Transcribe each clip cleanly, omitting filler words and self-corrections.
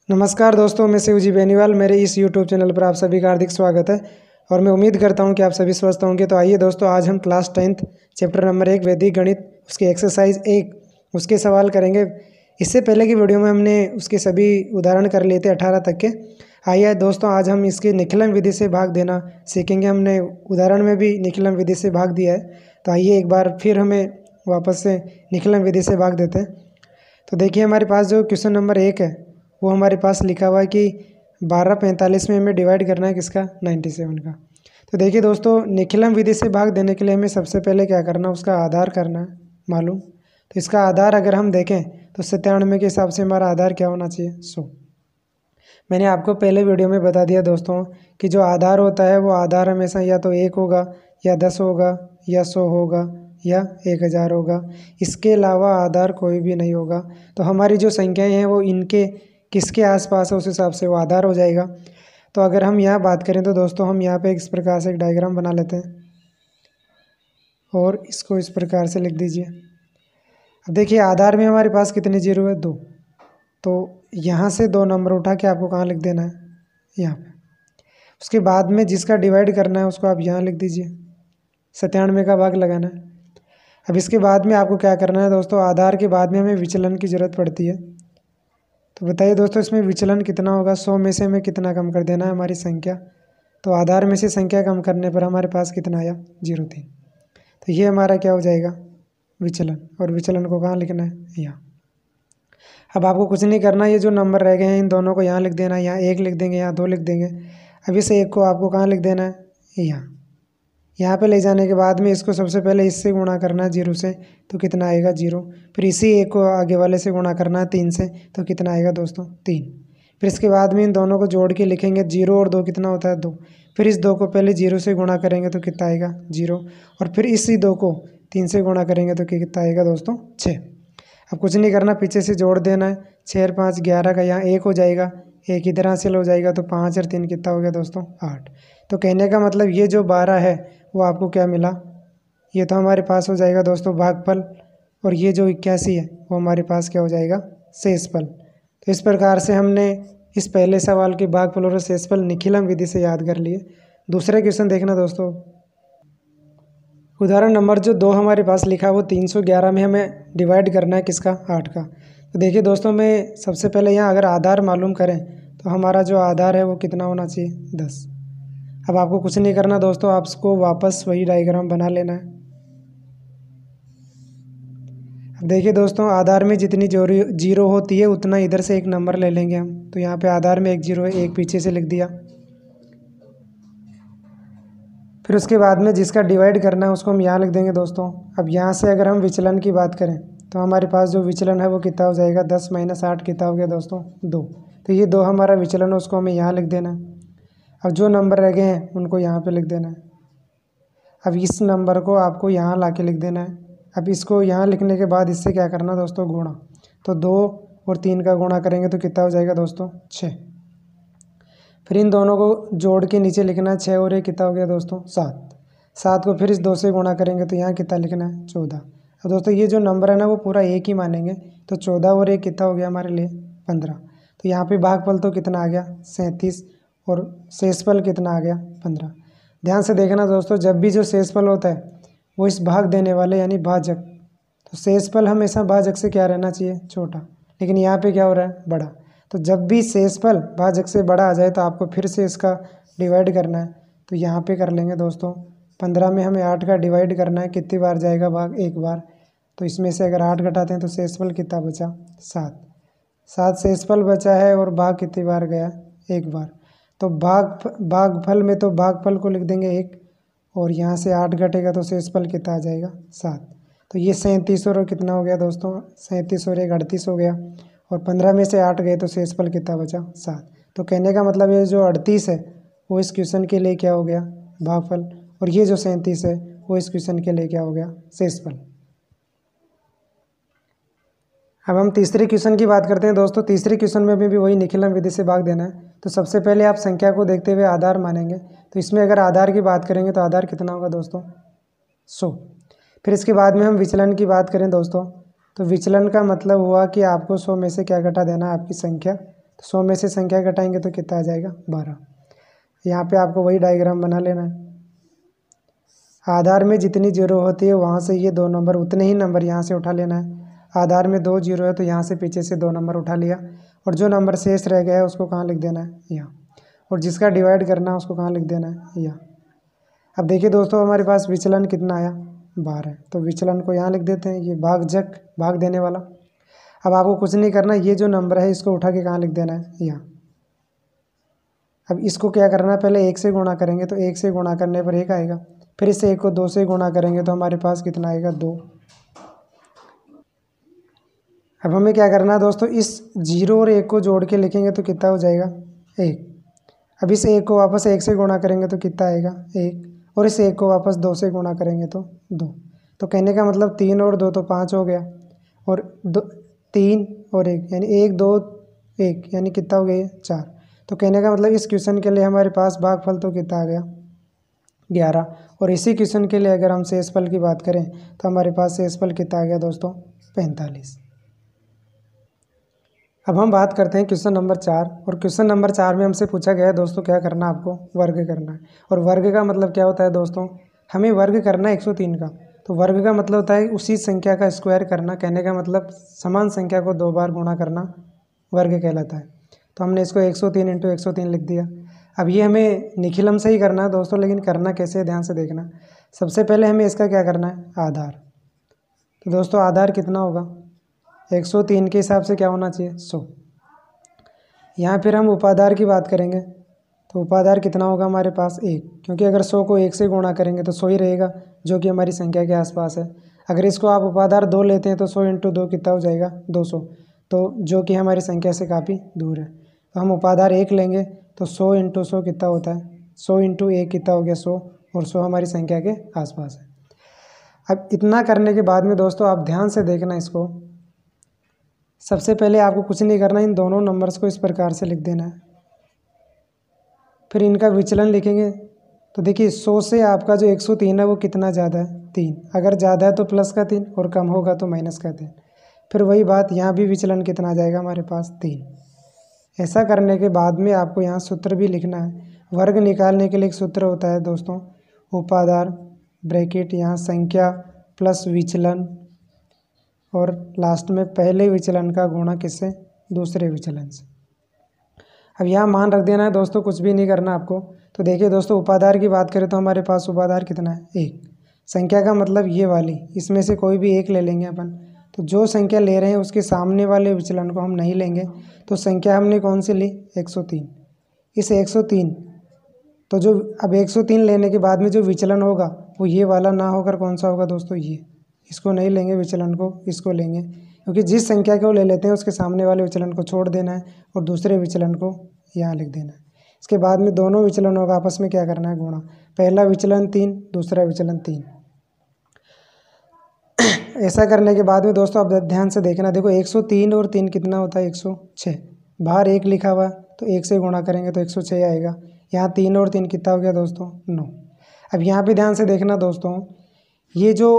नमस्कार दोस्तों, मैं शिवजी बेनीवाल। मेरे इस यूट्यूब चैनल पर आप सभी का हार्दिक स्वागत है और मैं उम्मीद करता हूं कि आप सभी स्वस्थ होंगे। तो आइए दोस्तों, आज हम क्लास 10th चैप्टर नंबर 1 वैदिक गणित उसकी एक्सरसाइज 1 उसके सवाल करेंगे। इससे पहले की वीडियो में हमने उसके सभी उदाहरण कर लिए थे 18 तक के। आइए दोस्तों, आज हम इसकी निखिलम विधि से भाग देना सीखेंगे। हमने उदाहरण में भी निखिलम विधि से भाग दिया है, तो आइए एक बार फिर हमें वापस से निखिलम विधि से भाग देते हैं। तो देखिए, हमारे पास जो क्वेश्चन नंबर 1 है वो हमारे पास लिखा हुआ है कि 12/45 में हमें डिवाइड करना है किसका, 97 का। तो देखिए दोस्तों, निखिलम विधि से भाग देने के लिए हमें सबसे पहले क्या करना है, उसका आधार करना है मालूम। तो इसका आधार अगर हम देखें तो 97 के हिसाब से हमारा आधार क्या होना चाहिए, 100। मैंने आपको पहले वीडियो में बता दिया दोस्तों कि जो आधार होता है वो आधार हमेशा या तो 1 होगा या 10 होगा या 100 होगा या 1000 होगा। इसके अलावा आधार कोई भी नहीं होगा। तो हमारी जो संख्याएं हैं वो इनके किसके आसपास है उस हिसाब से वो आधार हो जाएगा। तो अगर हम यहाँ बात करें तो दोस्तों हम यहाँ पे इस प्रकार से एक डायग्राम बना लेते हैं और इसको इस प्रकार से लिख दीजिए। अब देखिए, आधार में हमारे पास कितने जीरो है, 2। तो यहाँ से 2 नंबर उठा के आपको कहाँ लिख देना है, यहाँ पे। उसके बाद में जिसका डिवाइड करना है उसको आप यहाँ लिख दीजिए, 97 का भाग लगाना है। अब इसके बाद में आपको क्या करना है दोस्तों, आधार के बाद में हमें विचलन की ज़रूरत पड़ती है। तो बताइए दोस्तों, इसमें विचलन कितना होगा, 100 में से हमें कितना कम कर देना है, हमारी संख्या। तो आधार में से संख्या कम करने पर हमारे पास कितना आया, 0 थी। तो ये हमारा क्या हो जाएगा, विचलन। और विचलन को कहाँ लिखना है, यहाँ। अब आपको कुछ नहीं करना, ये जो नंबर रह गए हैं इन दोनों को यहाँ लिख देना है। यहाँ 1 लिख देंगे, यहाँ 2 लिख देंगे। अब इस 1 को आपको कहाँ लिख देना है, यहाँ पे ले जाने के बाद में इसको सबसे पहले इससे गुणा करना है 0 से, तो कितना आएगा, 0। फिर इसी 1 को आगे वाले से गुणा करना है 3 से, तो कितना आएगा दोस्तों, 3। फिर इसके बाद में इन दोनों को जोड़ के लिखेंगे, 0 और 2 कितना होता है, 2। फिर इस 2 को पहले 0 से गुणा करेंगे तो कितना आएगा, 0। और फिर इसी 2 को 3 से गुणा करेंगे तो कितना आएगा दोस्तों, 6। अब कुछ नहीं करना, पीछे से जोड़ देना है। 6 और 5 11 का यहाँ 1 हो जाएगा, 1 इधर हासिल हो जाएगा, तो 5 और 3 कितना हो गया दोस्तों, 8। तो कहने का मतलब ये जो 12 है वो आपको क्या मिला, ये तो हमारे पास हो जाएगा दोस्तों भागफल। और ये जो 81 है वो हमारे पास क्या हो जाएगा, शेषफल। तो इस प्रकार से हमने इस पहले सवाल के भागफल और शेषफल निखिलम विधि से याद कर लिए। दूसरे क्वेश्चन देखना दोस्तों, उदाहरण नंबर जो 2 हमारे पास लिखा है वो 311 में हमें डिवाइड करना है किसका, 8 का। तो देखिए दोस्तों, मैं सबसे पहले यहाँ अगर आधार मालूम करें तो हमारा जो आधार है वो कितना होना चाहिए, 10। अब आपको कुछ नहीं करना दोस्तों, आपको वापस वही डायग्राम बना लेना है। अब देखिए दोस्तों, आधार में जितनी जीरो होती है उतना इधर से एक नंबर ले लेंगे हम। तो यहाँ पे आधार में 1 0 है, 1 पीछे से लिख दिया। फिर उसके बाद में जिसका डिवाइड करना है उसको हम यहाँ लिख देंगे दोस्तों। अब यहाँ से अगर हम विचलन की बात करें तो हमारे पास जो विचलन है वो कितना हो जाएगा, 10 - 8 कितना हो गया दोस्तों, 2। तो ये 2 हमारा विचलन है, उसको हमें यहाँ लिख देना है। अब जो नंबर रह गए हैं उनको यहाँ पे लिख देना है। अब इस नंबर को आपको यहाँ ला के लिख देना है। अब इसको यहाँ लिखने के बाद इससे क्या करना दोस्तों, गुणा। तो 2 और 3 का गुणा करेंगे तो कितना हो जाएगा दोस्तों, 6। फिर इन दोनों को जोड़ के नीचे लिखना है, 6 और 1 कितना हो गया दोस्तों, 7। 7 को फिर इस 2 से गुणा करेंगे तो यहाँ कितना लिखना है, 14। अब दोस्तों ये जो नंबर है ना वो पूरा 1 ही मानेंगे। तो 14 और 1 कितना हो गया हमारे लिए, 15। तो यहाँ पे भागफल तो कितना आ गया, 37। और शेषफल कितना आ गया, 15। ध्यान से देखना दोस्तों, जब भी जो शेषफल होता है वो इस भाग देने वाले यानी भाजक, तो शेषफल हमेशा भाजक से क्या रहना चाहिए, छोटा। लेकिन यहाँ पे क्या हो रहा है, बड़ा। तो जब भी शेषफल भाजक से बड़ा आ जाए तो आपको फिर से इसका डिवाइड करना है। तो यहाँ पे कर लेंगे दोस्तों, 15 में हमें 8 का डिवाइड करना है, कितनी बार जाएगा भाग, 1 बार। तो इसमें से अगर 8 घटाते हैं तो शेषफल कितना बचा, 7। 7 शेषफल बचा है और भाग कितनी बार गया, 1 बार। तो भागफल में तो भागफल को लिख देंगे 1, और यहाँ से 8 घटेगा तो शेषफल कितना आ जाएगा, 7। तो ये 37 और कितना हो गया दोस्तों, 37 और 1 38 हो गया। और 15 में से 8 गए तो शेषफल कितना बचा, 7। तो कहने का मतलब ये जो 38 है वो इस क्वेश्चन के लिए क्या हो गया, भागफल। और ये जो 37 है वो इस क्वेश्चन के लिए क्या हो गया, शेषफल। अब हम तीसरे क्वेश्चन की बात करते हैं दोस्तों। तीसरे क्वेश्चन में भी वही निखिलम विधि से भाग देना है। तो सबसे पहले आप संख्या को देखते हुए आधार मानेंगे। तो इसमें अगर आधार की बात करेंगे तो आधार कितना होगा दोस्तों, 100। फिर इसके बाद में हम विचलन की बात करें दोस्तों, तो विचलन का मतलब हुआ कि आपको 100 में से क्या घटा देना है, आपकी संख्या। तो 100 में से संख्या घटाएंगे तो कितना आ जाएगा 12। यहाँ पे आपको वही डायग्राम बना लेना है। आधार में जितनी जीरो होती है वहाँ से ये 2 नंबर उतने ही नंबर यहाँ से उठा लेना है। आधार में 2 जीरो है तो यहाँ से पीछे से 2 नंबर उठा लिया, और जो नंबर शेष रह गया है उसको कहाँ लिख देना है, यहाँ। और जिसका डिवाइड करना है उसको कहाँ लिख देना है, यहाँ। अब देखिए दोस्तों, हमारे पास विचलन कितना आया, 12। तो विचलन को यहाँ लिख देते हैं, ये भागजक भाग देने वाला। अब आपको कुछ नहीं करना, ये जो नंबर है इसको उठा के कहाँ लिख देना है, यहाँ। अब इसको क्या करना है, पहले 1 से गुणा करेंगे तो 1 से गुणा करने पर 1 आएगा, फिर इससे 1 को 2 से गुणा करेंगे तो हमारे पास कितना आएगा, 2। अब हमें क्या करना है दोस्तों, इस 0 और 1 को जोड़ के लिखेंगे तो कितना हो जाएगा, 1। अब इस 1 को वापस 1 से गुणा करेंगे तो कितना आएगा, 1, और इस 1 को वापस 2 से गुणा करेंगे तो 2। तो कहने का मतलब 3 और 2 तो 5 हो गया, और 3 और 1 यानी 1 2 1 यानी कितना हो गया, 4। तो कहने का मतलब इस क्वेश्चन के लिए हमारे पास भागफल तो कितना आ गया, 11। और इसी क्वेश्चन के लिए अगर हम शेषफल की बात करें तो हमारे पास शेषफल कितना आ गया दोस्तों, 45। अब हम बात करते हैं क्वेश्चन नंबर 4। और क्वेश्चन नंबर 4 में हमसे पूछा गया है दोस्तों क्या करना है, आपको वर्ग करना है। और वर्ग का मतलब क्या होता है दोस्तों, हमें वर्ग करना है 103 का। तो वर्ग का मतलब होता है उसी संख्या का स्क्वायर करना। कहने का मतलब समान संख्या को 2 बार गुणा करना वर्ग कहलाता है। तो हमने इसको 103 × 103 लिख दिया। अब ये हमें निखिलम से ही करना है दोस्तों, लेकिन करना कैसे है ध्यान से देखना। सबसे पहले हमें इसका क्या करना है, आधार। तो दोस्तों आधार कितना होगा, 103 के हिसाब से क्या होना चाहिए, 100। यहाँ फिर हम उपाधार की बात करेंगे तो उपाधार कितना होगा हमारे पास, 1, क्योंकि अगर 100 को 1 से गुणा करेंगे तो 100 ही रहेगा, जो कि हमारी संख्या के आसपास है। अगर इसको आप उपाधार 2 लेते हैं तो 100 × 2 कितना हो जाएगा, 200, तो जो कि हमारी संख्या से काफ़ी दूर है। तो हम उपाधार 1 लेंगे तो 100 × 100 कितना होता है, 100 × 1 कितना हो गया, 100, और 100 हमारी संख्या के आसपास है। अब इतना करने के बाद में दोस्तों आप ध्यान से देखना इसको। सबसे पहले आपको कुछ नहीं करना, इन दोनों नंबर्स को इस प्रकार से लिख देना है। फिर इनका विचलन लिखेंगे तो देखिए 100 से आपका जो 103 है वो कितना ज़्यादा है, 3। अगर ज़्यादा है तो प्लस का 3 और कम होगा तो माइनस का 3। फिर वही बात यहाँ भी विचलन कितना आ जाएगा हमारे पास, 3। ऐसा करने के बाद में आपको यहाँ सूत्र भी लिखना है। वर्ग निकालने के लिए एक सूत्र होता है दोस्तों, उपाधार ब्रैकेट यहाँ संख्या प्लस विचलन, और लास्ट में पहले विचलन का गुणा किससे, दूसरे विचलन से। अब यहाँ मान रख देना है दोस्तों, कुछ भी नहीं करना आपको। तो देखिए दोस्तों उपाधार की बात करें तो हमारे पास उपाधार कितना है, 1। संख्या का मतलब ये वाली, इसमें से कोई भी एक ले लेंगे अपन। तो जो संख्या ले रहे हैं उसके सामने वाले विचलन को हम नहीं लेंगे। तो संख्या हमने कौन सी ली, 103। इस 103 तो जो अब 103 लेने के बाद में जो विचलन होगा वो ये वाला ना होकर कौन सा होगा दोस्तों, ये। इसको नहीं लेंगे विचलन को, इसको लेंगे, क्योंकि जिस संख्या को ले लेते हैं उसके सामने वाले विचलन को छोड़ देना है और दूसरे विचलन को यहाँ लिख देना है। इसके बाद में दोनों विचलनों का आपस में क्या करना है, गुणा। पहला विचलन 3, दूसरा विचलन 3। ऐसा करने के बाद में दोस्तों आप ध्यान से देखना, देखो 103 और 3 कितना होता है, 106। बाहर 1 लिखा हुआ तो 1 से गुणा करेंगे तो 106 आएगा। यहाँ 3 और 3 कितना हो गया दोस्तों, 9। अब यहाँ पे ध्यान से देखना दोस्तों, ये जो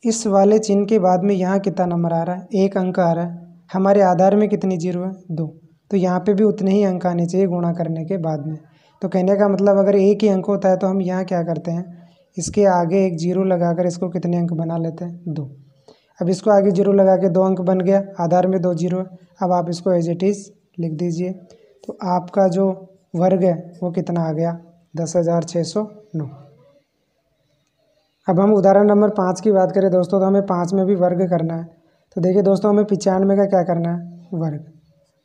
इस वाले चिन्ह के बाद में यहाँ कितना नंबर आ रहा है, 1 अंक आ रहा है। हमारे आधार में कितनी जीरो है, 2। तो यहाँ पे भी उतने ही अंक आने चाहिए गुणा करने के बाद में। तो कहने का मतलब अगर 1 ही अंक होता है तो हम यहाँ क्या करते हैं, इसके आगे एक जीरो लगाकर इसको कितने अंक बना लेते हैं, 2। अब इसको आगे जीरो लगा के 2 अंक बन गया, आधार में 2 जीरो है। अब आप इसको एज इट इज़ लिख दीजिए। तो आपका जो वर्ग है वो कितना आ गया, 10,609। अब हम उदाहरण नंबर 5 की बात करें दोस्तों, तो हमें 5 में भी वर्ग करना है। तो देखिए दोस्तों हमें 95 का क्या करना है, वर्ग।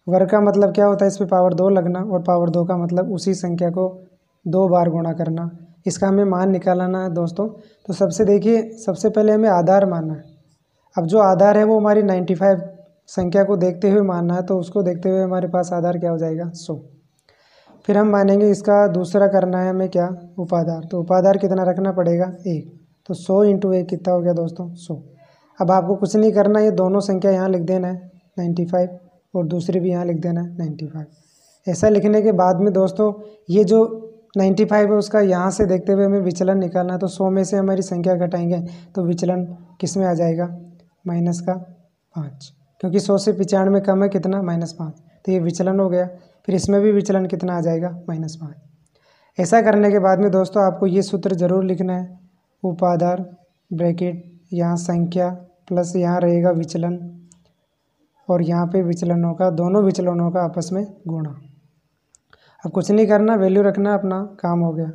वर्ग का मतलब क्या होता है, इस पर पावर 2 लगना, और पावर 2 का मतलब उसी संख्या को 2 बार गुणा करना। इसका हमें मान निकालना है दोस्तों। तो सबसे पहले हमें आधार मानना है। अब जो आधार है वो हमारी 95 संख्या को देखते हुए मानना है, तो उसको देखते हुए हमारे पास आधार क्या हो जाएगा, 100। फिर हम मानेंगे इसका दूसरा करना है हमें क्या, उपाधार। तो उपाधार कितना रखना पड़ेगा, 1। तो 100 × 1 कितना हो गया दोस्तों, 100। अब आपको कुछ नहीं करना, ये दोनों संख्या यहाँ लिख देना है 95, और दूसरी भी यहाँ लिख देना है 95। ऐसा लिखने के बाद में दोस्तों ये जो 95 है उसका यहाँ से देखते हुए हमें विचलन निकालना है। तो 100 में से हमारी संख्या घटाएंगे तो विचलन किस में आ जाएगा, -5, क्योंकि 100 से 95 कम है कितना, -5। तो ये विचलन हो गया। फिर इसमें भी विचलन कितना आ जाएगा, -5। ऐसा करने के बाद में दोस्तों आपको ये सूत्र ज़रूर लिखना है, उपाधार ब्रैकेट यहाँ संख्या प्लस यहाँ रहेगा विचलन और यहाँ पे विचलनों का, दोनों विचलनों का आपस में गुणा। अब कुछ नहीं करना, वैल्यू रखना, अपना काम हो गया।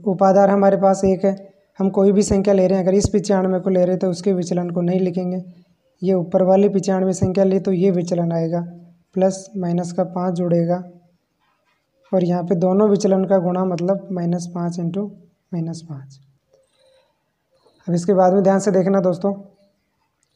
उपाधार हमारे पास 1 है, हम कोई भी संख्या ले रहे हैं, अगर इस 95 को ले रहे हैं तो उसके विचलन को नहीं लिखेंगे। ये ऊपर वाली 95 संख्या ली तो ये विचलन आएगा, प्लस माइनस का 5 जुड़ेगा और यहाँ पे दोनों विचलन का गुणा मतलब -5 इंटू -5। अब इसके बाद में ध्यान से देखना दोस्तों,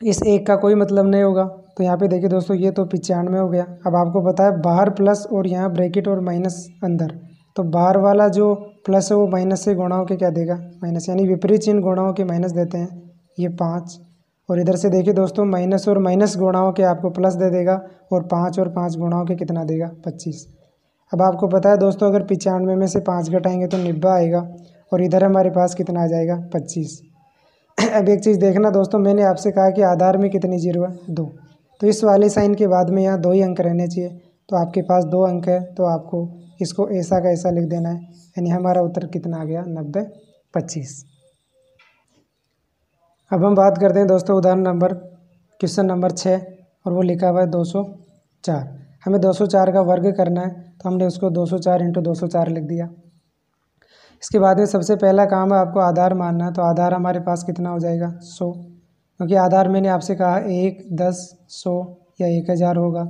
इस 1 का कोई मतलब नहीं होगा, तो यहाँ पे देखिए दोस्तों ये तो 95 हो गया। अब आपको पता है बाहर प्लस और यहाँ ब्रैकेट और माइनस अंदर, तो बाहर वाला जो प्लस है वो माइनस से गुणा होकर क्या देगा, माइनस, यानी विपरीत चिन्ह गुणा होकर माइनस देते हैं, ये 5। और इधर से देखिए दोस्तों माइनस और माइनस गुणा होकर आपको प्लस दे देगा और 5 और 5 गुणा होकर कितना देगा, 25। अब आपको पता है दोस्तों अगर 95 में से 5 घटाएंगे तो 90 आएगा और इधर हमारे पास कितना आ जाएगा, 25। अब एक चीज़ देखना दोस्तों, मैंने आपसे कहा कि आधार में कितनी जीरो है, 2, तो इस वाले साइन के बाद में यहाँ 2 ही अंक रहने चाहिए, तो आपके पास 2 अंक है, तो आपको इसको ऐसा का ऐसा लिख देना है, यानी हमारा उत्तर कितना आ गया, 90, 25। अब हम बात करते हैं दोस्तों उदाहरण नंबर, क्वेश्चन नंबर 6 और वो लिखा हुआ है 204। हमें 204 का वर्ग करना है, तो हमने उसको 204 इंटू 204 लिख दिया। इसके बाद में सबसे पहला काम है आपको आधार मानना है, तो आधार हमारे पास कितना हो जाएगा, 100, क्योंकि आधार मैंने आपसे कहा 1, 10, 100 या 1000 होगा।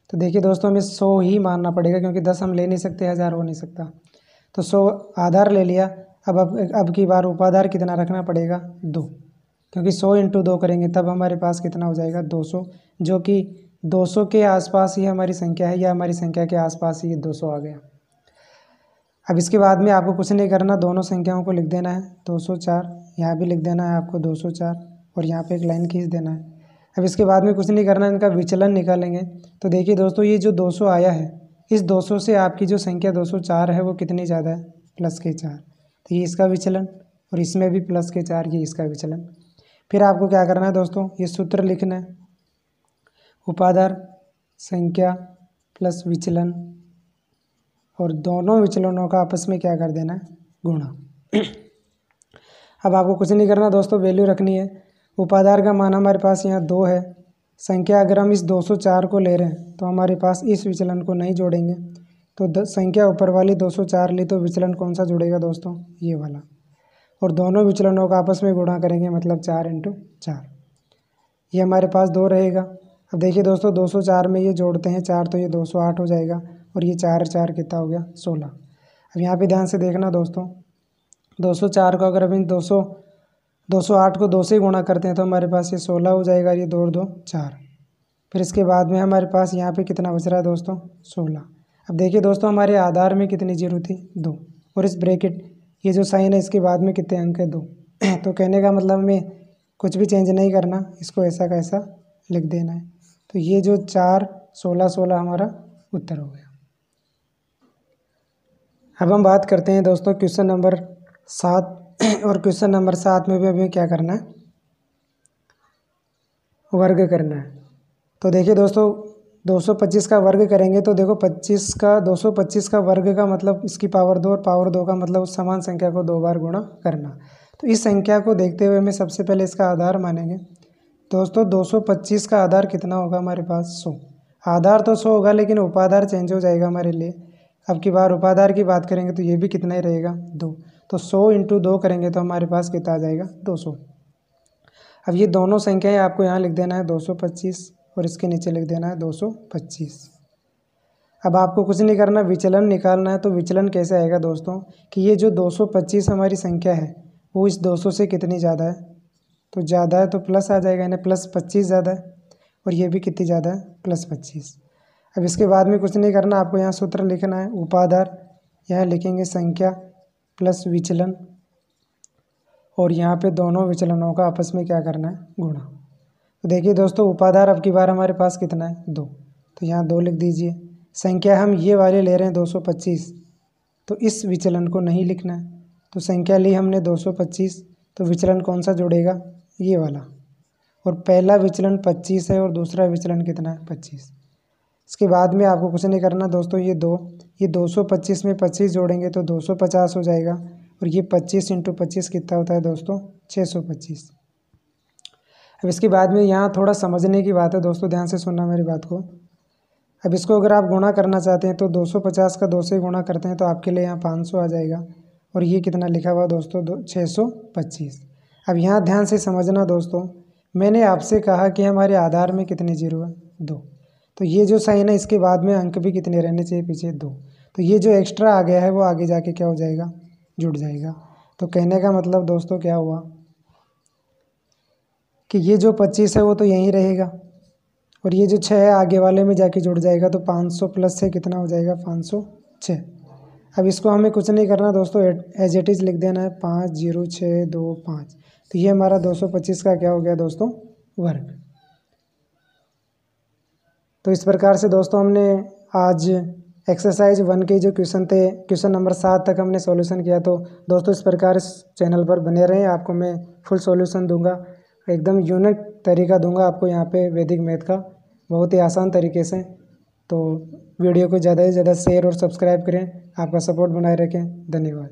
तो देखिए दोस्तों हमें 100 ही मानना पड़ेगा, क्योंकि 10 हम ले नहीं सकते, 1000 हो नहीं सकता। तो 100 आधार ले लिया। अब की बार उपाधार कितना रखना पड़ेगा, 2, क्योंकि 100 इंटू 2 करेंगे तब हमारे पास कितना हो जाएगा, 200, जो कि 200 के आसपास ही हमारी संख्या है, या हमारी संख्या के आसपास ही ये 200 आ गया। अब इसके बाद में आपको कुछ नहीं करना, दोनों संख्याओं को लिख देना है, 204, यहाँ भी लिख देना है आपको 204 और यहाँ पे एक लाइन खींच देना है। अब इसके बाद में कुछ नहीं करना, इनका विचलन निकालेंगे। तो देखिए दोस्तों ये जो 200 आया है, इस 200 से आपकी जो संख्या 204 है वो कितनी ज़्यादा है, +4, तो ये इसका विचलन, और इसमें भी +4, ये इसका विचलन। फिर आपको क्या करना है दोस्तों, ये सूत्र लिखना है, उपाधार संख्या प्लस विचलन और दोनों विचलनों का आपस में क्या कर देना है, गुणा। अब आपको कुछ नहीं करना दोस्तों, वैल्यू रखनी है। उपाधार का मान हमारे पास यहाँ 2 है, संख्या अगर हम इस 204 को ले रहे हैं तो हमारे पास इस विचलन को नहीं जोड़ेंगे, तो संख्या ऊपर वाली 204 ली, तो विचलन कौन सा जुड़ेगा दोस्तों, ये वाला, और दोनों विचलनों का आपस में गुणा करेंगे, मतलब 4 इंटू 4, ये हमारे पास 2 रहेगा। अब देखिए दोस्तों 204 में ये जोड़ते हैं 4, तो ये 208 हो जाएगा, और ये 4 4 कितना हो गया, 16। अब यहाँ पे ध्यान से देखना दोस्तों, 204 को अगर हम 208 को 2 से गुणा करते हैं तो हमारे पास ये 16 हो जाएगा, ये 2 और 2 4। फिर इसके बाद में हमारे पास यहाँ पे कितना बच रहा है दोस्तों, 16। अब देखिए दोस्तों हमारे आधार में कितनी जीरो थी, 2, और इस ब्रैकेट ये जो साइन है इसके बाद में कितने अंक है, 2। तो कहने का मतलब हमें कुछ भी चेंज नहीं करना, इसको ऐसा का ऐसा लिख देना है। तो ये जो 4, 16, 16 हमारा उत्तर हो गया। अब हम बात करते हैं दोस्तों क्वेश्चन नंबर 7, और क्वेश्चन नंबर 7 में भी हमें क्या करना है, वर्ग करना है। तो देखिए दोस्तों 225 का वर्ग करेंगे, तो देखो 225 का वर्ग का मतलब इसकी पावर 2, और पावर 2 का मतलब उस समान संख्या को 2 बार गुणा करना। तो इस संख्या को देखते हुए हमें सबसे पहले इसका आधार मानेंगे। दोस्तों 225 का आधार कितना होगा हमारे पास, 100। आधार तो 100 होगा, लेकिन उपाधार चेंज हो जाएगा हमारे लिए। अब की बार उपाधार की बात करेंगे तो ये भी कितना ही रहेगा, 2। तो 100 इंटू 2 करेंगे तो हमारे पास कितना आ जाएगा, 200। अब ये दोनों संख्याएं आपको यहाँ लिख देना है 225, और इसके नीचे लिख देना है 225। अब आपको कुछ नहीं करना, विचलन निकालना है। तो विचलन कैसे आएगा दोस्तों, कि ये जो 225 हमारी संख्या है वो इस 200 से कितनी ज़्यादा है, तो ज़्यादा है तो प्लस आ जाएगा, यानी +25 ज़्यादा है, और ये भी कितनी ज़्यादा है, +25। अब इसके बाद में कुछ नहीं करना, आपको यहाँ सूत्र लिखना है, उपाधार यहाँ लिखेंगे संख्या प्लस विचलन, और यहाँ पे दोनों विचलनों का आपस में क्या करना है, गुणा। तो देखिए दोस्तों उपाधार अब की बार हमारे पास कितना है, 2, तो यहाँ 2 लिख दीजिए। संख्या हम ये वाले ले रहे हैं 225, तो इस विचलन को नहीं लिखना है। तो संख्या ली हमने 225, तो विचलन कौन सा जुड़ेगा, ये वाला, और पहला विचलन 25 है और दूसरा विचलन कितना है, 25। इसके बाद में आपको कुछ नहीं करना दोस्तों, ये 225 में 25 जोड़ेंगे तो 250 हो जाएगा। और ये 25 × 25 कितना होता है दोस्तों, 625। अब इसके बाद में यहाँ थोड़ा समझने की बात है दोस्तों, ध्यान से सुनना मेरी बात को। अब इसको अगर आप गुणा करना चाहते हैं तो 250 का 2 से गुणा करते हैं तो आपके लिए यहाँ 500 आ जाएगा। और ये कितना लिखा हुआ दोस्तों, 625। अब यहाँ ध्यान से समझना दोस्तों, मैंने आपसे कहा कि हमारे आधार में कितने जीरो है, 2। तो ये जो साइन है इसके बाद में अंक भी कितने रहने चाहिए, पीछे 2। तो ये जो एक्स्ट्रा आ गया है वो आगे जाके क्या हो जाएगा, जुड़ जाएगा। तो कहने का मतलब दोस्तों क्या हुआ कि ये जो 25 है वो तो यहीं रहेगा, और ये जो 6 है आगे वाले में जाके जुड़ जाएगा। तो 500 प्लस से कितना हो जाएगा, 506। अब इसको हमें कुछ नहीं करना दोस्तों, एज इट इज़ लिख देना है 50625। तो ये हमारा 225 का क्या हो गया दोस्तों, वर्ग। तो इस प्रकार से दोस्तों हमने आज एक्सरसाइज 1 के जो क्वेश्चन थे, क्वेश्चन नंबर 7 तक हमने सॉल्यूशन किया। तो दोस्तों इस प्रकार इस चैनल पर बने रहें, आपको मैं फुल सॉल्यूशन दूंगा, एकदम यूनिक तरीका दूंगा आपको यहाँ पे वैदिक मैथ का, बहुत ही आसान तरीके से। तो वीडियो को ज़्यादा से ज़्यादा शेयर और सब्सक्राइब करें, आपका सपोर्ट बनाए रखें। धन्यवाद।